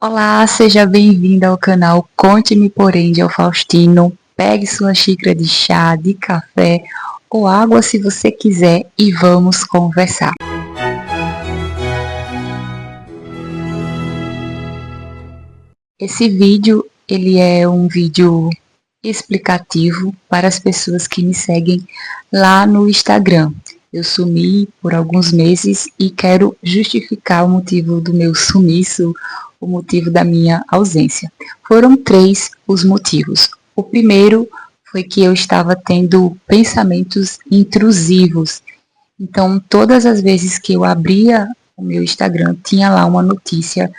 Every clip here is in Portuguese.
Olá, seja bem-vindo ao canal Conte-me por Angel Faustino. Pegue sua xícara de chá, de café ou água se você quiser e vamos conversar. Esse vídeo, ele é um vídeo explicativo para as pessoas que me seguem lá no Instagram. Eu sumi por alguns meses e quero justificar o motivo do meu sumiço, o motivo da minha ausência. Foram 3 os motivos. O primeiro foi que eu estava tendo pensamentos intrusivos. Então, todas as vezes que eu abria o meu Instagram, tinha lá uma notícia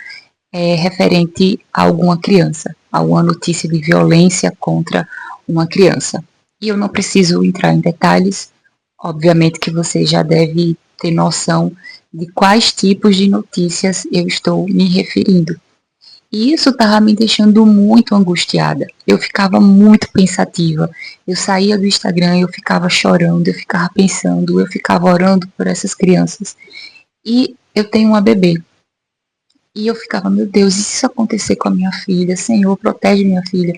referente a alguma criança, alguma notícia de violência contra uma criança. E eu não preciso entrar em detalhes, obviamente que você já deve ter noção de quais tipos de notícias eu estou me referindo. E isso estava me deixando muito angustiada. Eu ficava muito pensativa. Eu saía do Instagram, eu ficava chorando, eu ficava pensando, eu ficava orando por essas crianças. E eu tenho uma bebê. E eu ficava, meu Deus, e se isso acontecer com a minha filha? Senhor, protege minha filha.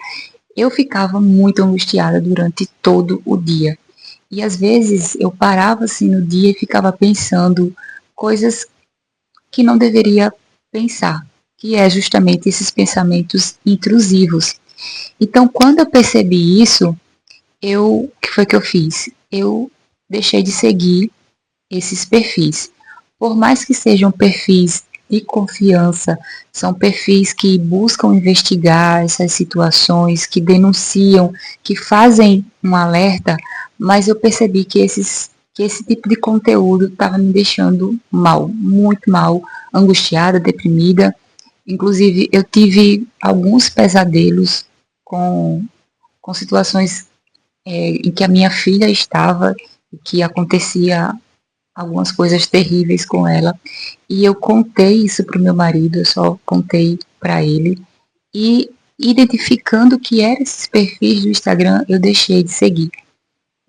Eu ficava muito angustiada durante todo o dia. E às vezes eu parava assim no dia e ficava pensando coisas que não deveria pensar, que é justamente esses pensamentos intrusivos. Então, quando eu percebi isso, o que foi que eu fiz? Eu deixei de seguir esses perfis. Por mais que sejam perfis de confiança, são perfis que buscam investigar essas situações, que denunciam, que fazem um alerta, mas eu percebi que esse tipo de conteúdo estava me deixando mal, muito mal, angustiada, deprimida. Inclusive, eu tive alguns pesadelos com, com situações em que a minha filha estava, que acontecia algumas coisas terríveis com ela. E eu contei isso para o meu marido, eu só contei para ele. E identificando que eram esses perfis do Instagram, eu deixei de seguir.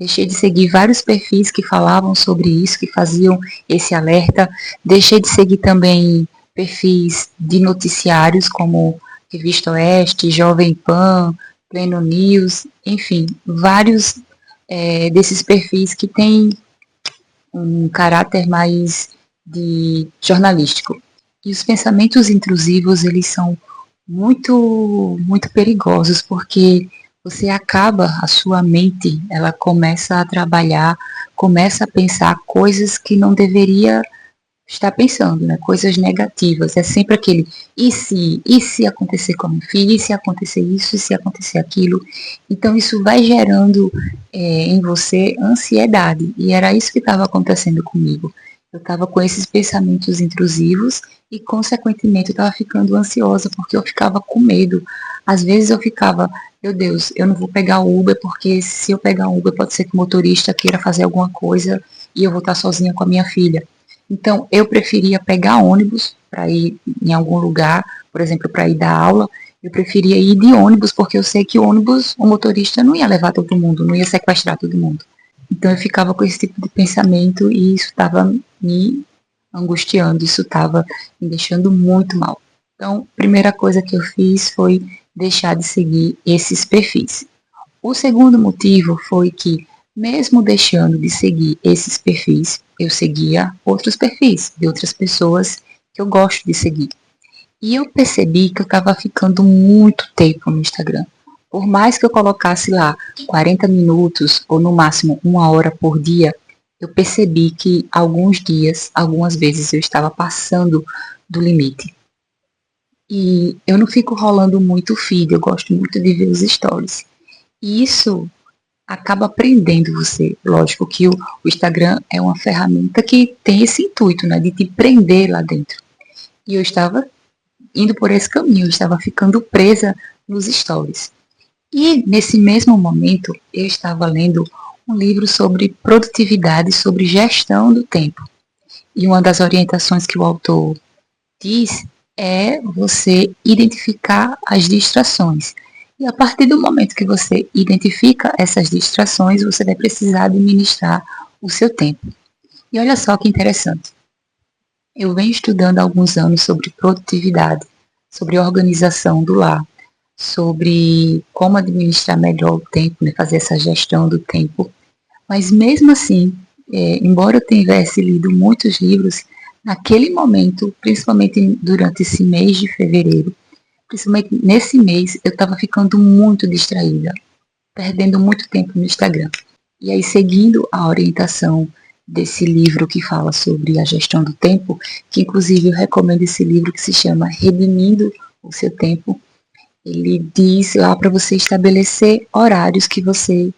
Deixei de seguir vários perfis que falavam sobre isso, que faziam esse alerta. Deixei de seguir também perfis de noticiários como Revista Oeste, Jovem Pan, Pleno News, enfim, vários desses perfis que têm um caráter mais de jornalístico. E os pensamentos intrusivos, eles são muito perigosos, porque você acaba, a sua mente, ela começa a trabalhar, começa a pensar coisas que não deveria estar pensando, né? Coisas negativas. É sempre aquele e se acontecer com a minha filha, e se acontecer isso, e se acontecer aquilo. Então isso vai gerando em você ansiedade. E era isso que estava acontecendo comigo. Eu estava com esses pensamentos intrusivos e, consequentemente, eu estava ficando ansiosa porque eu ficava com medo. Às vezes eu ficava, meu Deus, eu não vou pegar o Uber porque se eu pegar o Uber pode ser que o motorista queira fazer alguma coisa e eu vou estar sozinha com a minha filha. Então, eu preferia pegar ônibus para ir em algum lugar, por exemplo, para ir dar aula. Eu preferia ir de ônibus, porque eu sei que o ônibus, o motorista não ia levar todo mundo, não ia sequestrar todo mundo. Então, eu ficava com esse tipo de pensamento e isso estava me angustiando, isso estava me deixando muito mal. Então, a primeira coisa que eu fiz foi deixar de seguir esses perfis. O segundo motivo foi que, mesmo deixando de seguir esses perfis, eu seguia outros perfis de outras pessoas que eu gosto de seguir. E eu percebi que eu estava ficando muito tempo no Instagram. Por mais que eu colocasse lá 40 minutos ou no máximo 1 hora por dia, eu percebi que alguns dias, algumas vezes eu estava passando do limite. E eu não fico rolando muito o feed, eu gosto muito de ver os stories. E isso acaba prendendo você. Lógico que o Instagram é uma ferramenta que tem esse intuito, né, de te prender lá dentro. E eu estava indo por esse caminho, eu estava ficando presa nos stories. E nesse mesmo momento, eu estava lendo um livro sobre produtividade, sobre gestão do tempo. E uma das orientações que o autor diz é você identificar as distrações. E a partir do momento que você identifica essas distrações, você vai precisar administrar o seu tempo. E olha só que interessante. Eu venho estudando há alguns anos sobre produtividade, sobre organização do lar, sobre como administrar melhor o tempo, né, fazer essa gestão do tempo. Mas mesmo assim, embora eu tivesse lido muitos livros, naquele momento, principalmente durante esse mês de fevereiro, principalmente nesse mês, eu estava ficando muito distraída, perdendo muito tempo no Instagram. E aí, seguindo a orientação desse livro que fala sobre a gestão do tempo, que inclusive eu recomendo esse livro que se chama Redimindo o Seu Tempo, ele diz lá para você estabelecer horários que você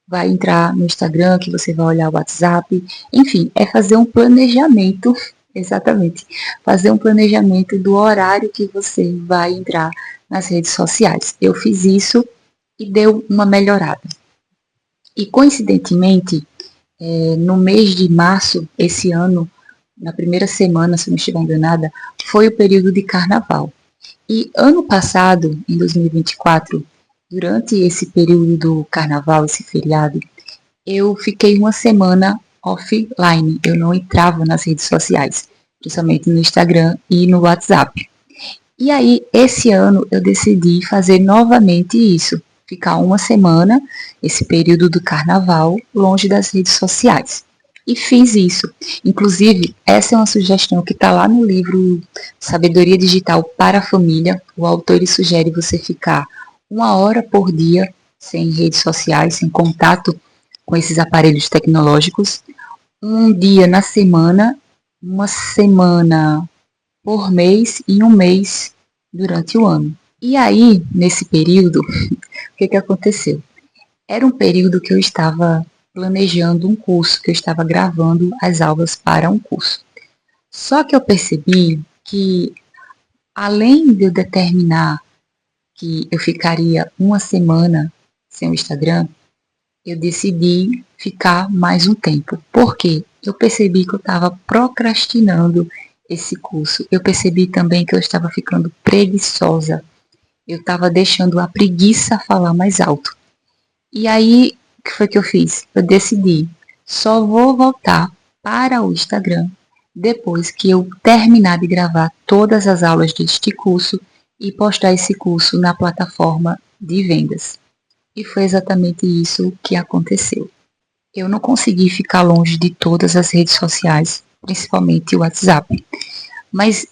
vai entrar no Instagram, que você vai olhar o WhatsApp, enfim, é fazer um planejamento, exatamente, fazer um planejamento do horário que você vai entrar nas redes sociais. Eu fiz isso e deu uma melhorada. E coincidentemente, no mês de março, esse ano, na primeira semana, se não estiver enganada, foi o período de carnaval. E ano passado, em 2024, durante esse período do carnaval, esse feriado, eu fiquei uma semana offline. Eu não entrava nas redes sociais, principalmente no Instagram e no WhatsApp. E aí, esse ano, eu decidi fazer novamente isso. Ficar uma semana, esse período do carnaval, longe das redes sociais. E fiz isso. Inclusive, essa é uma sugestão que está lá no livro Sabedoria Digital para a Família. O autor ele sugere você ficar 1 hora por dia sem redes sociais, sem contato com esses aparelhos tecnológicos. Um dia na semana, uma semana por mês e um mês durante o ano. E aí, nesse período, o que aconteceu? Era um período que eu estava planejando um curso, que eu estava gravando as aulas para um curso. Só que eu percebi que, além de eu determinar que eu ficaria uma semana sem o Instagram, eu decidi ficar mais um tempo. Por quê? Eu percebi que eu estava procrastinando esse curso. Eu percebi também que eu estava ficando preguiçosa. Eu estava deixando a preguiça falar mais alto. E aí, o que foi que eu fiz? Eu decidi, só vou voltar para o Instagram depois que eu terminar de gravar todas as aulas deste curso e postar esse curso na plataforma de vendas. E foi exatamente isso que aconteceu. Eu não consegui ficar longe de todas as redes sociais, principalmente o WhatsApp. Mas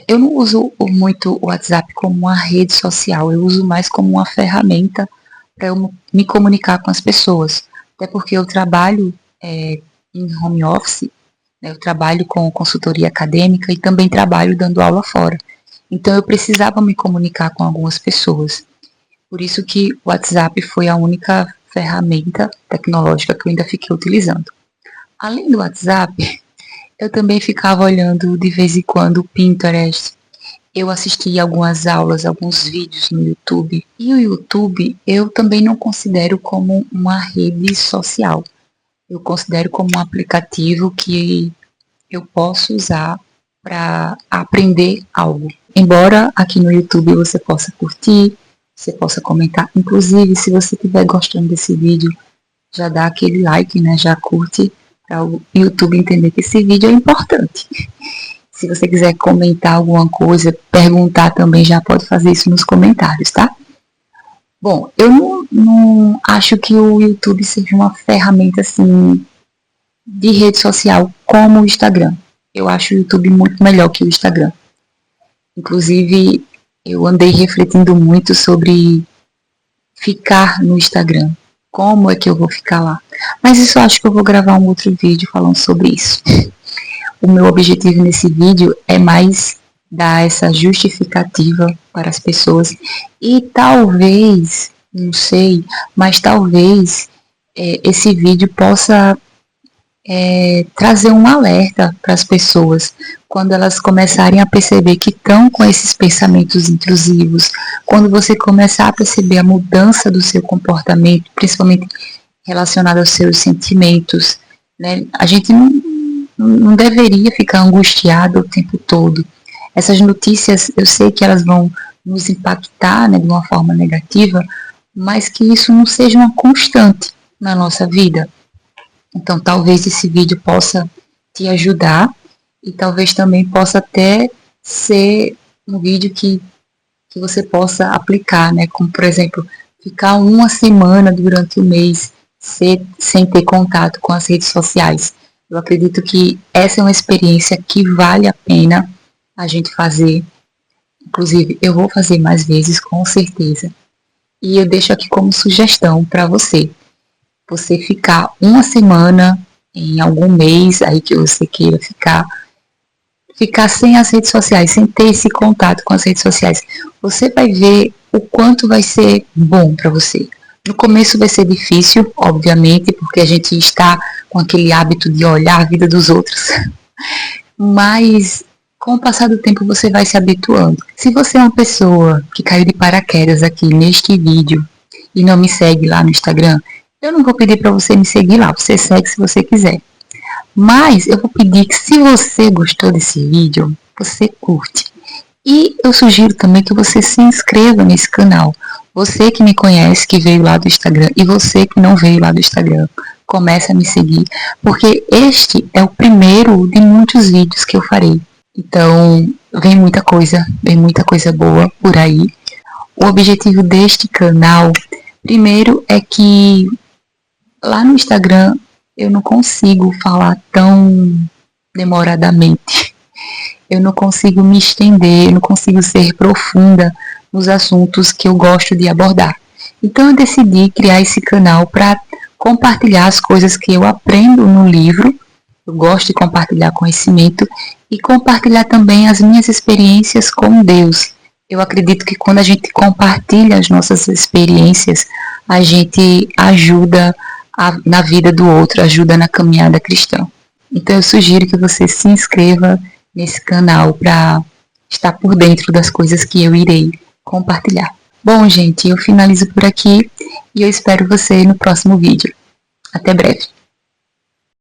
eu não uso muito o WhatsApp como uma rede social, eu uso mais como uma ferramenta para eu me comunicar com as pessoas. Até porque eu trabalho em home office, né, eu trabalho com consultoria acadêmica e também trabalho dando aula fora. Então eu precisava me comunicar com algumas pessoas. Por isso que o WhatsApp foi a única ferramenta tecnológica que eu ainda fiquei utilizando. Além do WhatsApp, eu também ficava olhando de vez em quando o Pinterest. Eu assisti algumas aulas, alguns vídeos no YouTube. E o YouTube eu também não considero como uma rede social. Eu considero como um aplicativo que eu posso usar para aprender algo. Embora aqui no YouTube você possa curtir, você possa comentar. Inclusive, se você estiver gostando desse vídeo, já dá aquele like, né? Já curte para o YouTube entender que esse vídeo é importante. Se você quiser comentar alguma coisa, perguntar também, já pode fazer isso nos comentários, tá? Bom, eu não acho que o YouTube seja uma ferramenta assim de rede social como o Instagram. Eu acho o YouTube muito melhor que o Instagram. Inclusive, eu andei refletindo muito sobre ficar no Instagram. Como é que eu vou ficar lá? Mas isso eu acho que eu vou gravar um outro vídeo falando sobre isso. O meu objetivo nesse vídeo é mais dar essa justificativa para as pessoas e talvez, não sei, mas talvez esse vídeo possa trazer um alerta para as pessoas quando elas começarem a perceber que estão com esses pensamentos intrusivos, quando você começar a perceber a mudança do seu comportamento, principalmente relacionado aos seus sentimentos, né? A gente não deveria ficar angustiado o tempo todo. Essas notícias, eu sei que elas vão nos impactar, né, de uma forma negativa, mas que isso não seja uma constante na nossa vida. Então, talvez esse vídeo possa te ajudar e talvez também possa até ser um vídeo que que você possa aplicar, né? Como, por exemplo, ficar uma semana durante o mês sem ter contato com as redes sociais. Eu acredito que essa é uma experiência que vale a pena a gente fazer. Inclusive, eu vou fazer mais vezes, com certeza. E eu deixo aqui como sugestão para você. Você ficar uma semana em algum mês aí que você queira ficar sem as redes sociais, sem ter esse contato com as redes sociais. Você vai ver o quanto vai ser bom para você. No começo vai ser difícil, obviamente, porque a gente está com aquele hábito de olhar a vida dos outros. Mas com o passar do tempo você vai se habituando. Se você é uma pessoa que caiu de paraquedas aqui neste vídeo e não me segue lá no Instagram, eu não vou pedir para você me seguir lá, você segue se você quiser. Mas eu vou pedir que, se você gostou desse vídeo, você curte. E eu sugiro também que você se inscreva nesse canal. Você que me conhece, que veio lá do Instagram, e você que não veio lá do Instagram, comece a me seguir, porque este é o primeiro de muitos vídeos que eu farei. Então, vem muita coisa boa por aí. O objetivo deste canal, primeiro, é que lá no Instagram eu não consigo falar tão demoradamente. Eu não consigo me estender, eu não consigo ser profunda nos assuntos que eu gosto de abordar. Então eu decidi criar esse canal para compartilhar as coisas que eu aprendo no livro. Eu gosto de compartilhar conhecimento e compartilhar também as minhas experiências com Deus. Eu acredito que quando a gente compartilha as nossas experiências, a gente ajuda na vida do outro, ajuda na caminhada cristã. Então eu sugiro que você se inscreva nesse canal para estar por dentro das coisas que eu irei compartilhar. Bom, gente, eu finalizo por aqui e eu espero você no próximo vídeo. Até breve.